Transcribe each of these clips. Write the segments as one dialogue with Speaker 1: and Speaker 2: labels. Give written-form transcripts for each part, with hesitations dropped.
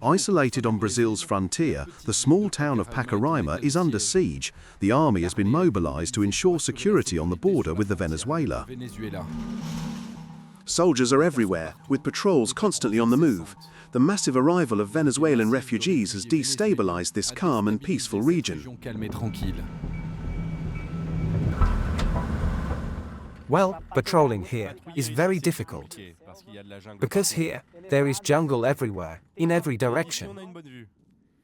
Speaker 1: Isolated on Brazil's frontier, the small town of Pacaraima is under siege. The army has been mobilized to ensure security on the border with Venezuela. Soldiers are everywhere, with patrols constantly on the move. The massive arrival of Venezuelan refugees has destabilized this calm and peaceful region.
Speaker 2: Well, patrolling here is very difficult, because here there is jungle everywhere, in every direction.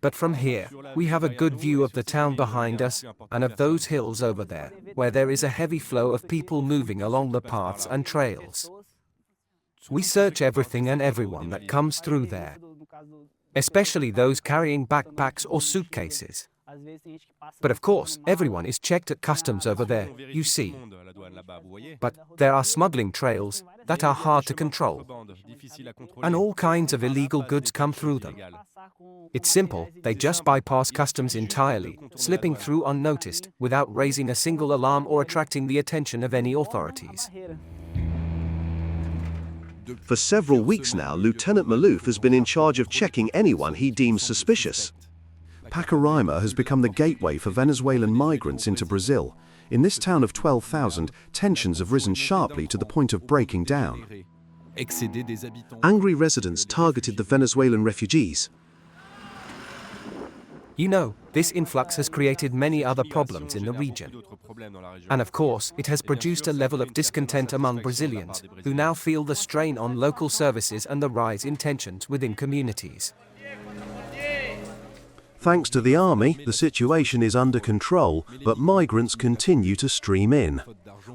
Speaker 2: But from here, we have a good view of the town behind us, and of those hills over there, where there is a heavy flow of people moving along the paths and trails. We search everything and everyone that comes through there, especially those carrying backpacks or suitcases. But of course, everyone is checked at customs over there, you see. But there are smuggling trails that are hard to control, and all kinds of illegal goods come through them. It's simple, they just bypass customs entirely, slipping through unnoticed, without raising a single alarm or attracting the attention of any authorities.
Speaker 1: For several weeks now, Lieutenant Malouf has been in charge of checking anyone he deems suspicious. Pacaraima has become the gateway for Venezuelan migrants into Brazil. In this town of 12,000, tensions have risen sharply to the point of breaking down. Angry residents targeted the Venezuelan refugees.
Speaker 2: You know, this influx has created many other problems in the region. And of course, it has produced a level of discontent among Brazilians, who now feel the strain on local services and the rise in tensions within communities.
Speaker 1: Thanks to the army, the situation is under control, but migrants continue to stream in.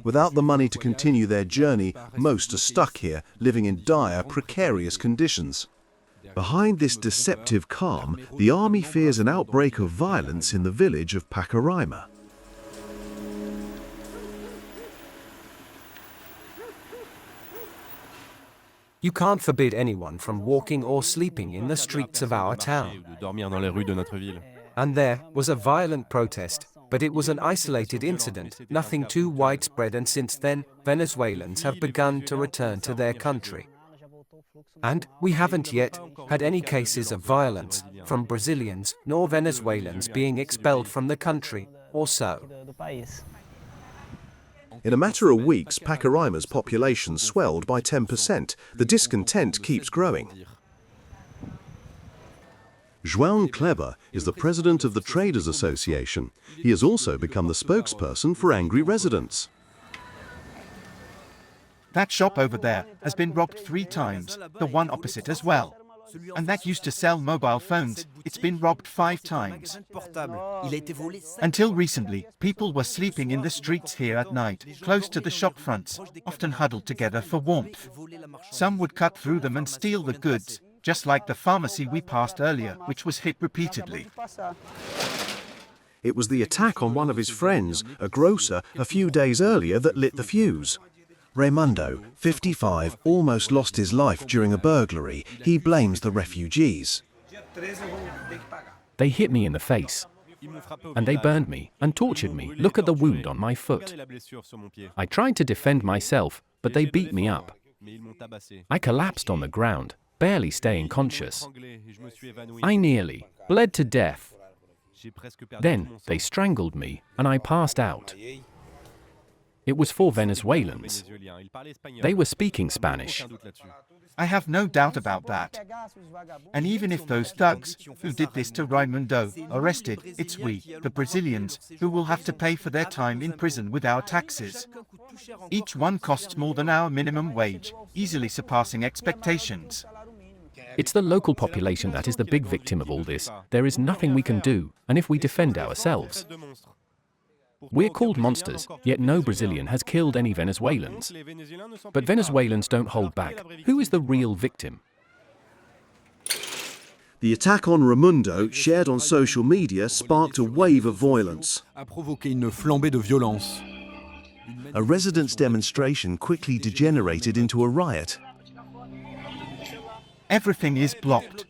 Speaker 1: Without the money to continue their journey, most are stuck here, living in dire, precarious conditions. Behind this deceptive calm, the army fears an outbreak of violence in the village of Pacaraima.
Speaker 2: You can't forbid anyone from walking or sleeping in the streets of our town. And there was a violent protest, but it was an isolated incident, nothing too widespread, and since then, Venezuelans have begun to return to their country. And we haven't yet had any cases of violence from Brazilians nor Venezuelans being expelled from the country, or so.
Speaker 1: In a matter of weeks, Pacaraima's population swelled by 10%. The discontent keeps growing. João Kleber is the president of the Traders Association. He has also become the spokesperson for angry residents.
Speaker 3: That shop over there has been robbed 3 times, the one opposite as well. And that used to sell mobile phones, it's been robbed 5 times. Until recently, people were sleeping in the streets here at night, close to the shop fronts, often huddled together for warmth. Some would cut through them and steal the goods, just like the pharmacy we passed earlier, which was hit repeatedly.
Speaker 1: It was the attack on one of his friends, a grocer, a few days earlier that lit the fuse. Raimundo, 55, almost lost his life during a burglary. He blames the refugees.
Speaker 4: They hit me in the face, and they burned me and tortured me. Look at the wound on my foot. I tried to defend myself, but they beat me up. I collapsed on the ground, barely staying conscious. I nearly bled to death. Then they strangled me, and I passed out. It was 4 Venezuelans. They were speaking Spanish.
Speaker 3: I have no doubt about that. And even if those thugs who did this to Raimundo are arrested, it's we, the Brazilians, who will have to pay for their time in prison with our taxes. Each one costs more than our minimum wage, easily surpassing expectations.
Speaker 4: It's the local population that is the big victim of all this. There is nothing we can do, and if we defend ourselves. We're called monsters, yet no Brazilian has killed any Venezuelans. But Venezuelans don't hold back. Who is the real victim?
Speaker 1: The attack on Raimundo, shared on social media, sparked a wave of violence. A residents' demonstration quickly degenerated into a riot.
Speaker 3: Everything is blocked.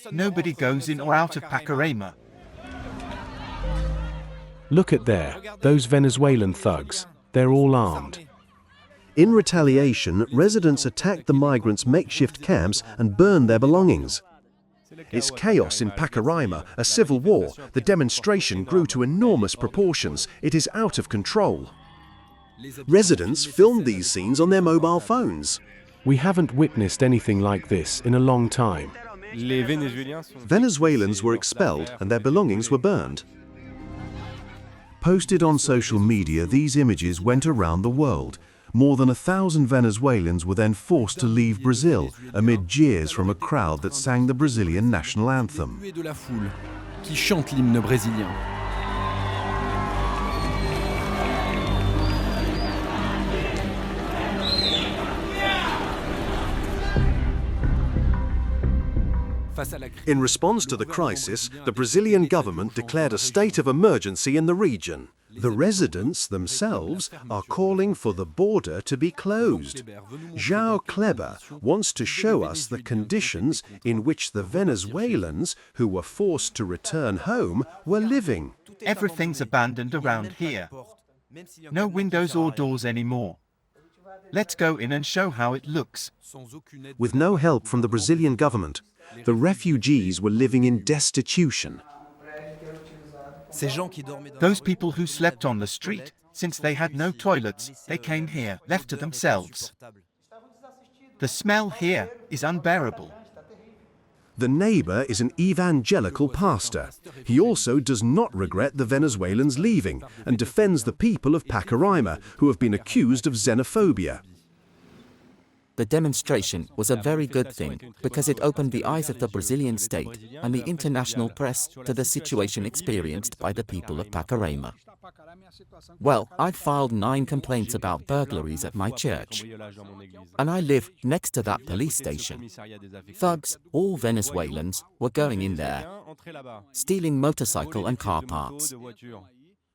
Speaker 3: Nobody goes in or out of Pacaraima.
Speaker 5: Look at there, those Venezuelan thugs. They're all armed.
Speaker 1: In retaliation, residents attacked the migrants' makeshift camps and burned their belongings. It's chaos in Pacaraima, a civil war. The demonstration grew to enormous proportions. It is out of control. Residents filmed these scenes on their mobile phones.
Speaker 5: We haven't witnessed anything like this in a long time.
Speaker 1: Venezuelans were expelled and their belongings were burned. Posted on social media, these images went around the world. More than 1,000 Venezuelans were then forced to leave Brazil amid jeers from a crowd that sang the Brazilian national anthem. In response to the crisis, the Brazilian government declared a state of emergency in the region. The residents themselves are calling for the border to be closed. João Kleber wants to show us the conditions in which the Venezuelans who were forced to return home were living.
Speaker 3: Everything's abandoned around here. No windows or doors anymore. Let's go in and show how it looks.
Speaker 1: With no help from the Brazilian government, the refugees were living in destitution.
Speaker 3: Those people who slept on the street, since they had no toilets, they came here, left to themselves. The smell here is unbearable.
Speaker 1: The neighbor is an evangelical pastor. He also does not regret the Venezuelans leaving and defends the people of Pacaraima who have been accused of xenophobia.
Speaker 6: The demonstration was a very good thing because it opened the eyes of the Brazilian state and the international press to the situation experienced by the people of Pacaraima. Well, I filed 9 complaints about burglaries at my church, and I live next to that police station. Thugs, all Venezuelans, were going in there, stealing motorcycle and car parts.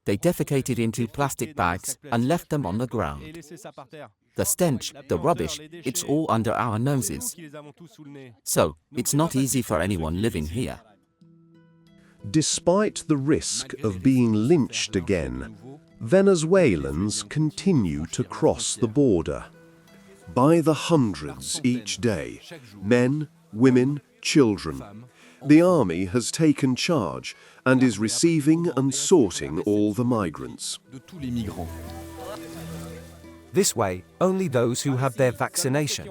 Speaker 6: They defecated into plastic bags and left them on the ground. The stench, the rubbish, it's all under our noses. So, it's not easy for anyone living here.
Speaker 1: Despite the risk of being lynched again, Venezuelans continue to cross the border. By the hundreds each day, men, women, children. The army has taken charge and is receiving and sorting all the migrants.
Speaker 2: This way, only those who have their vaccination.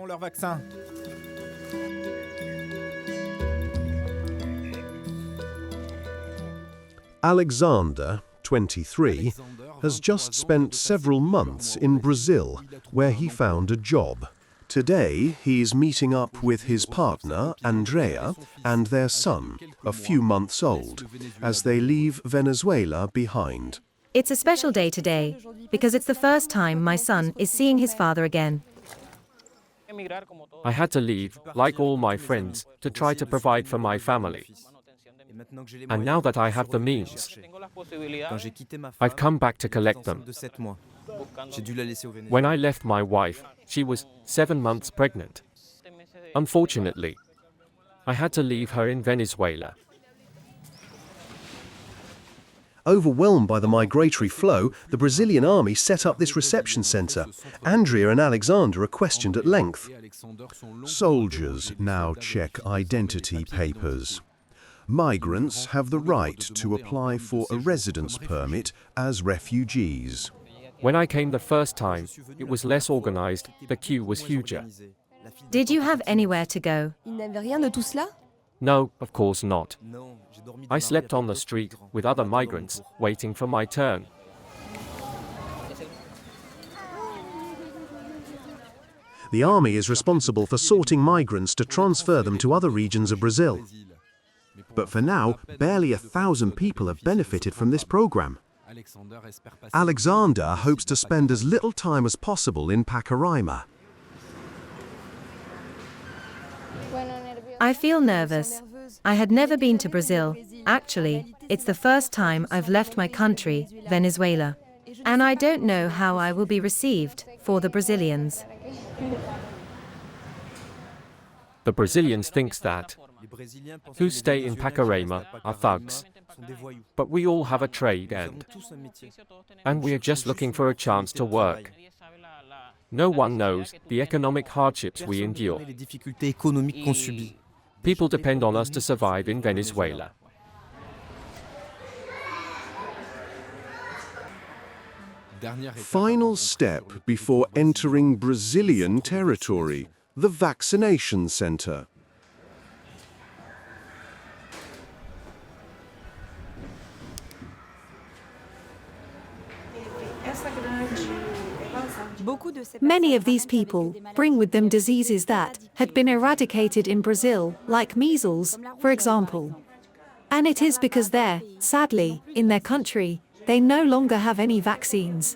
Speaker 1: Alexander, 23, has just spent several months in Brazil, where he found a job. Today, he is meeting up with his partner, Andrea, and their son, a few months old, as they leave Venezuela behind.
Speaker 7: It's a special day today, because it's the first time my son is seeing his father again.
Speaker 8: I had to leave, like all my friends, to try to provide for my family. And now that I have the means, I've come back to collect them. When I left my wife, she was 7 months pregnant. Unfortunately, I had to leave her in Venezuela.
Speaker 1: Overwhelmed by the migratory flow, the Brazilian army set up this reception center. Andrea and Alexander are questioned at length. Soldiers now check identity papers. Migrants have the right to apply for a residence permit as refugees.
Speaker 8: When I came the first time, it was less organized, the queue was huger.
Speaker 7: Did you have anywhere to go?
Speaker 8: No, of course not. I slept on the street with other migrants, waiting for my turn.
Speaker 1: The army is responsible for sorting migrants to transfer them to other regions of Brazil. But for now, barely 1,000 people have benefited from this program. Alexander hopes to spend as little time as possible in Pacaraima.
Speaker 7: I feel nervous. I had never been to Brazil. Actually, it's the first time I've left my country, Venezuela. And I don't know how I will be received for the Brazilians.
Speaker 8: The Brazilians think that who stay in Pacaraima are thugs. But we all have a trade and we are just looking for a chance to work. No one knows the economic hardships we endure. People depend on us to survive in Venezuela.
Speaker 1: Final step before entering Brazilian territory, the vaccination center.
Speaker 9: Many of these people bring with them diseases that had been eradicated in Brazil, like measles, for example. And it is because there, sadly, in their country, they no longer have any vaccines.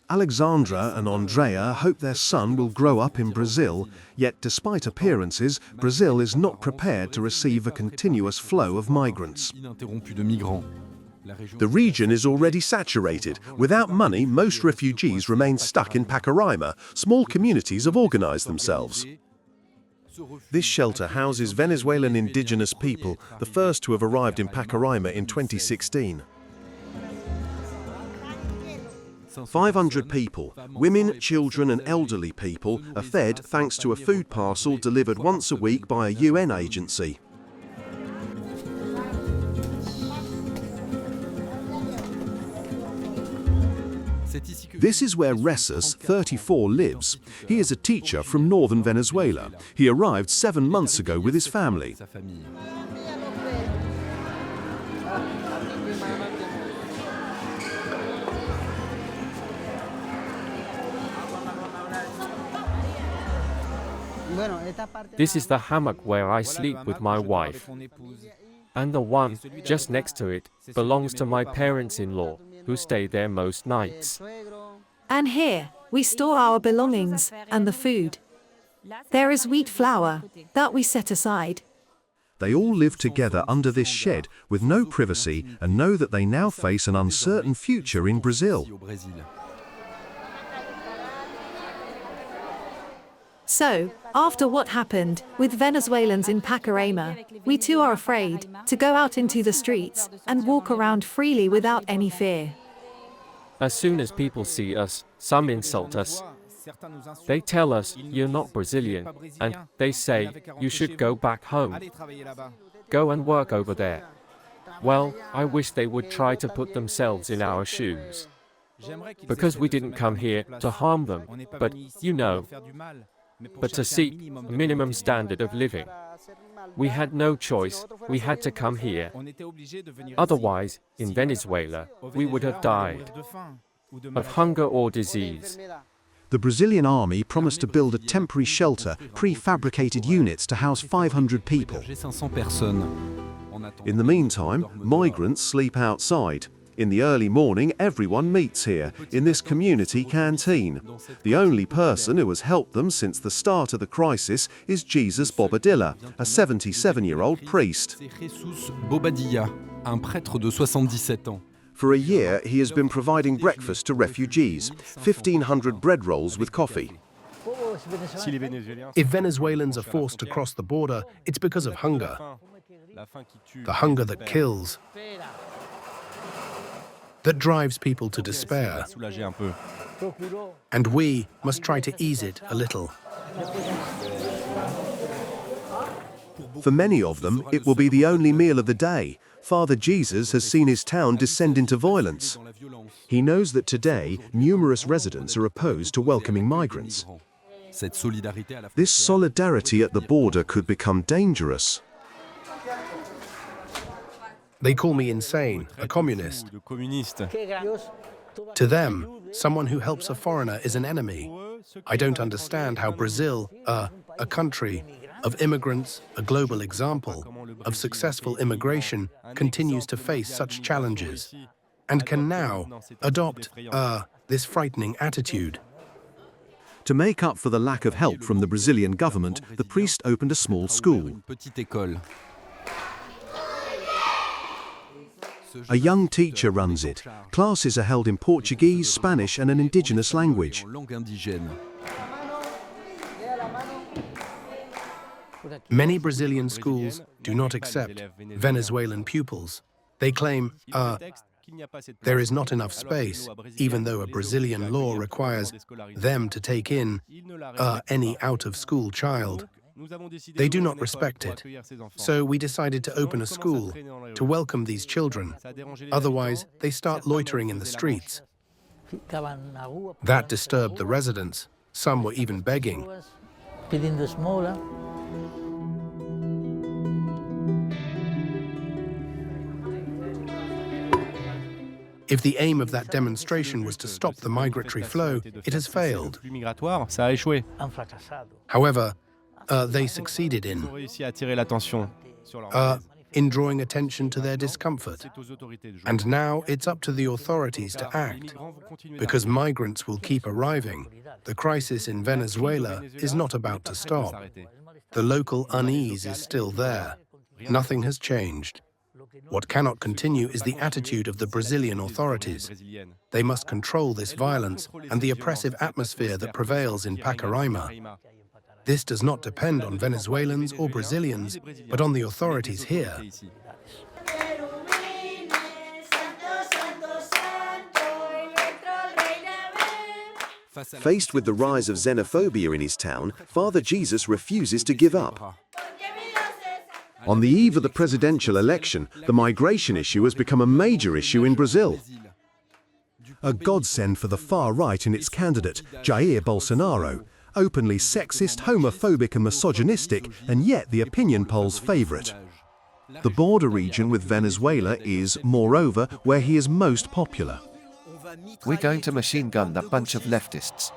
Speaker 1: Alexandra and Andrea hope their son will grow up in Brazil, yet despite appearances, Brazil is not prepared to receive a continuous flow of migrants. The region is already saturated. Without money, most refugees remain stuck in Pacaraima. Small communities have organized themselves. This shelter houses Venezuelan indigenous people, the first to have arrived in Pacaraima in 2016. 500 people, women, children and elderly people, are fed thanks to a food parcel delivered once a week by a UN agency. This is where Ressus, 34, lives. He is a teacher from northern Venezuela. He arrived 7 months ago with his family.
Speaker 8: This is the hammock where I sleep with my wife. And the one just next to it belongs to my parents-in-law, who stay there most nights.
Speaker 9: And here, we store our belongings and the food. There is wheat flour that we set aside.
Speaker 1: They all live together under this shed with no privacy and know that they now face an uncertain future in Brazil.
Speaker 9: So, after what happened with Venezuelans in Pacaraima, we too are afraid to go out into the streets and walk around freely without any fear.
Speaker 8: As soon as people see us, some insult us. They tell us, "You're not Brazilian," and they say, "You should go back home. Go and work over there." Well, I wish they would try to put themselves in our shoes. Because we didn't come here to harm them, but, but to seek a minimum standard of living. We had no choice, we had to come here. Otherwise, in Venezuela, we would have died of hunger or disease.
Speaker 1: The Brazilian army promised to build a temporary shelter, prefabricated units to house 500 people. In the meantime, migrants sleep outside. In the early morning, everyone meets here, in this community canteen. The only person who has helped them since the start of the crisis is Jesus Bobadilla, a 77-year-old priest. For a year, he has been providing breakfast to refugees, 1,500 bread rolls with coffee.
Speaker 5: If Venezuelans are forced to cross the border, it's because of hunger. The hunger that kills, that drives people to despair. And we must try to ease it a little.
Speaker 1: For many of them, it will be the only meal of the day. Father Jesus has seen his town descend into violence. He knows that today, numerous residents are opposed to welcoming migrants. This solidarity at the border could become dangerous.
Speaker 5: They call me insane, a communist. To them, someone who helps a foreigner is an enemy. I don't understand how Brazil, a country of immigrants, a global example of successful immigration, continues to face such challenges and can now adopt this frightening attitude.
Speaker 1: To make up for the lack of help from the Brazilian government, the priest opened a small school. A young teacher runs it. Classes are held in Portuguese, Spanish and an indigenous language.
Speaker 5: Many Brazilian schools do not accept Venezuelan pupils. They claim, There is not enough space, even though a Brazilian law requires them to take in any out-of-school child. They do not respect it. So we decided to open a school to welcome these children. Otherwise, they start loitering in the streets. That disturbed the residents. Some were even begging. If the aim of that demonstration was to stop the migratory flow, it has failed. However, they succeeded in drawing attention to their discomfort. And now it's up to the authorities to act, because migrants will keep arriving. The crisis in Venezuela is not about to stop. The local unease is still there. Nothing has changed. What cannot continue is the attitude of the Brazilian authorities. They must control this violence and the oppressive atmosphere that prevails in Pacaraima. This does not depend on Venezuelans or Brazilians, but on the authorities here.
Speaker 1: Faced with the rise of xenophobia in his town, Father Jesus refuses to give up. On the eve of the presidential election, the migration issue has become a major issue in Brazil. A godsend for the far right in its candidate, Jair Bolsonaro, openly sexist, homophobic and misogynistic, and yet the opinion polls' favorite. The border region with Venezuela is, moreover, where he is most popular.
Speaker 10: We're going to machine gun that bunch of leftists.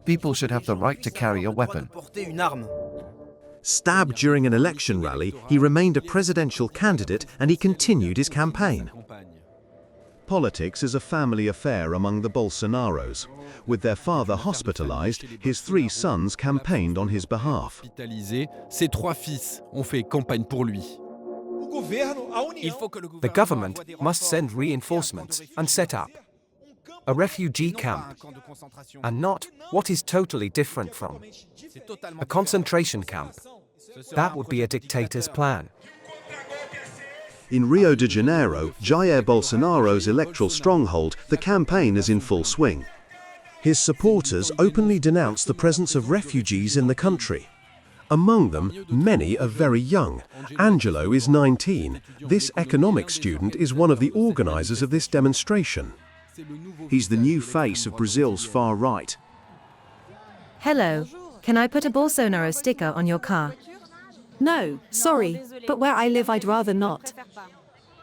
Speaker 10: People should have the right to carry a weapon.
Speaker 1: Stabbed during an election rally, he remained a presidential candidate and he continued his campaign. Politics is a family affair among the Bolsonaros. With their father hospitalized, his 3 sons campaigned on his behalf.
Speaker 2: The government must send reinforcements and set up a refugee camp, and not what is totally different from a concentration camp. That would be a dictator's plan.
Speaker 1: In Rio de Janeiro, Jair Bolsonaro's electoral stronghold, the campaign is in full swing. His supporters openly denounce the presence of refugees in the country. Among them, many are very young. Angelo is 19. This economics student is one of the organizers of this demonstration. He's the new face of Brazil's far right.
Speaker 7: Hello, can I put a Bolsonaro sticker on your car?
Speaker 9: No, sorry, but where I live I'd rather not.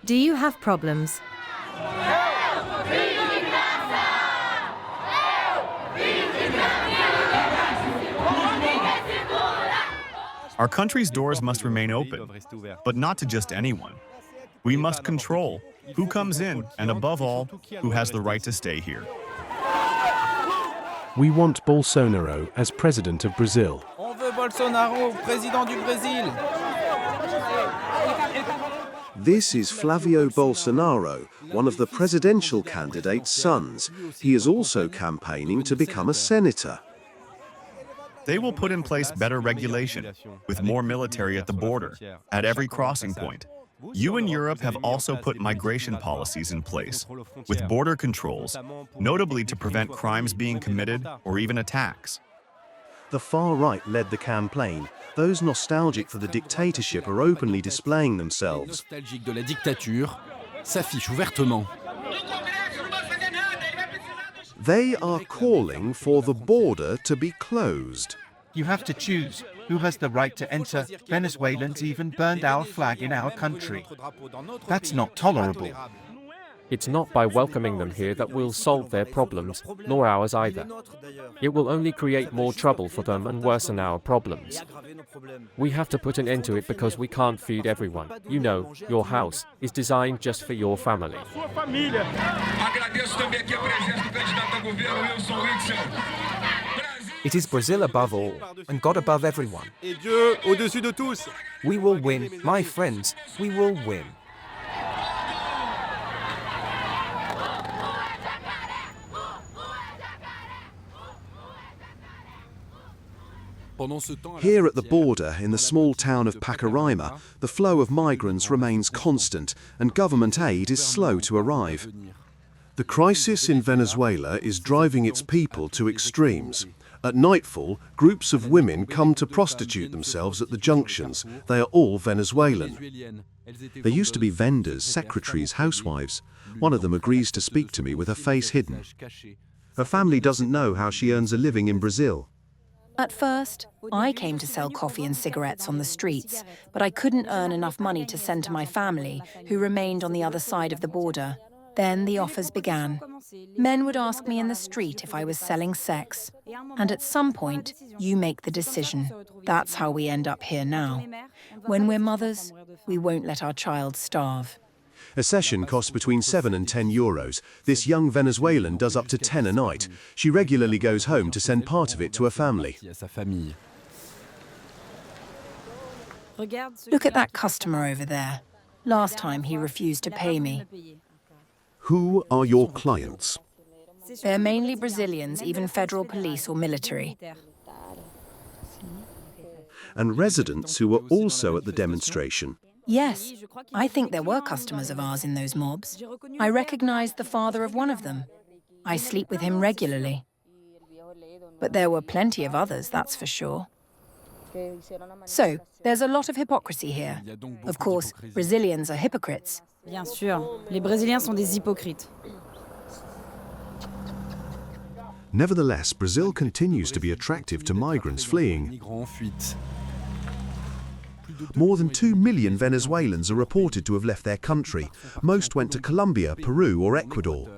Speaker 7: Do you have problems?
Speaker 11: Our country's doors must remain open, but not to just anyone. We must control who comes in and, above all, who has the right to stay here.
Speaker 4: We want Bolsonaro as president of Brazil.
Speaker 12: On veut Bolsonaro, président du Brésil.
Speaker 1: This is Flavio Bolsonaro, one of the presidential candidate's sons. He is also campaigning to become a senator.
Speaker 11: They will put in place better regulation, with more military at the border, at every crossing point. You in Europe have also put migration policies in place, with border controls, notably to prevent crimes being committed or even attacks.
Speaker 1: The far right led the campaign. Those nostalgic for the dictatorship are openly displaying themselves.
Speaker 12: Nostalgique de la dictature s'affiche ouvertement.
Speaker 1: They are calling for the border to be closed.
Speaker 3: You have to choose who has the right to enter. Venezuelans even burned our flag in our country. That's not tolerable.
Speaker 8: It's not by welcoming them here that we'll solve their problems, nor ours either. It will only create more trouble for them and worsen our problems. We have to put an end to it because we can't feed everyone. You know, your house is designed just for your family.
Speaker 2: It is Brazil above all, and God above everyone.
Speaker 12: Et Dieu au-dessus de tous.
Speaker 2: We will win, my friends, we will win.
Speaker 1: Here at the border, in the small town of Pacaraima, the flow of migrants remains constant and government aid is slow to arrive. The crisis in Venezuela is driving its people to extremes. At nightfall, groups of women come to prostitute themselves at the junctions. They are all Venezuelan. They used to be vendors, secretaries, housewives. One of them agrees to speak to me with her face hidden. Her family doesn't know how she earns a living in Brazil.
Speaker 13: At first, I came to sell coffee and cigarettes on the streets, but I couldn't earn enough money to send to my family, who remained on the other side of the border. Then the offers began. Men would ask me in the street if I was selling sex. And at some point, you make the decision. That's how we end up here now. When we're mothers, we won't let our child starve.
Speaker 1: A session costs between 7 and 10 euros. This young Venezuelan does up to 10 a night. She regularly goes home to send part of it to her family.
Speaker 13: Look at that customer over there. Last time he refused to pay me.
Speaker 1: Who are your clients?
Speaker 13: They're mainly Brazilians, even federal police or military.
Speaker 1: And residents who were also at the demonstration.
Speaker 13: Yes, I think there were customers of ours in those mobs. I recognized the father of one of them. I sleep with him regularly. But there were plenty of others, that's for sure. So, there's a lot of hypocrisy here. Of course, Brazilians are hypocrites.
Speaker 14: Bien sûr, les Brésiliens sont des hypocrites.
Speaker 1: Nevertheless, Brazil continues to be attractive to migrants fleeing. More than 2 million Venezuelans are reported to have left their country. Most went to Colombia, Peru or Ecuador.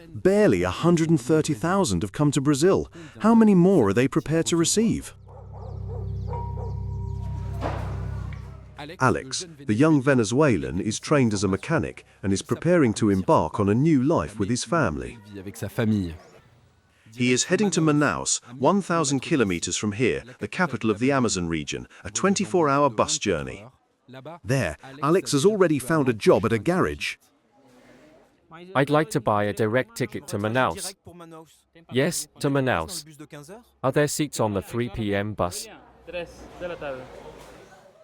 Speaker 1: Barely 130,000 have come to Brazil. How many more are they prepared to receive? Alex, the young Venezuelan, is trained as a mechanic and is preparing to embark on a new life with his family. He is heading to Manaus, 1,000 kilometers from here, the capital of the Amazon region, a 24-hour bus journey. There, Alex has already found a job at a garage.
Speaker 8: I'd like to buy a direct ticket to Manaus. Yes, to Manaus. Are there seats on the 3 p.m. bus?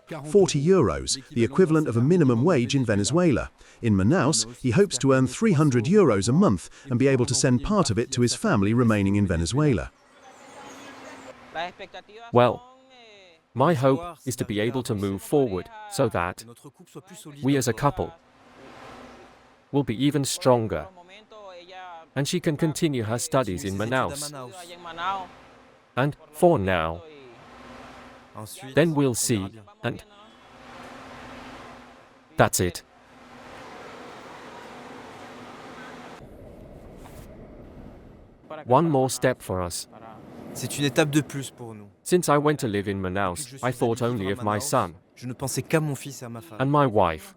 Speaker 1: 40 euros, the equivalent of a minimum wage in Venezuela. In Manaus, he hopes to earn 300 euros a month and be able to send part of it to his family remaining in Venezuela.
Speaker 8: Well, my hope is to be able to move forward so that we as a couple will be even stronger and she can continue her studies in Manaus. And for now, then we'll see, and that's it. One more step for us. Since I went to live in Manaus, I thought only of my son and my wife.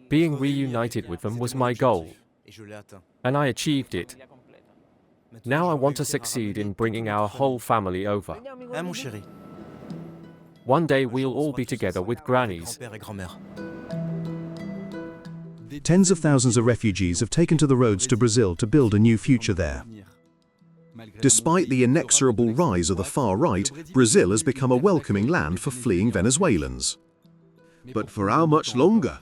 Speaker 8: Being reunited with them was my goal, and I achieved it. Now I want to succeed in bringing our whole family over. One day we'll all be together with grannies.
Speaker 1: Tens of thousands of refugees have taken to the roads to Brazil to build a new future there. Despite the inexorable rise of the far right, Brazil has become a welcoming land for fleeing Venezuelans. But for how much longer?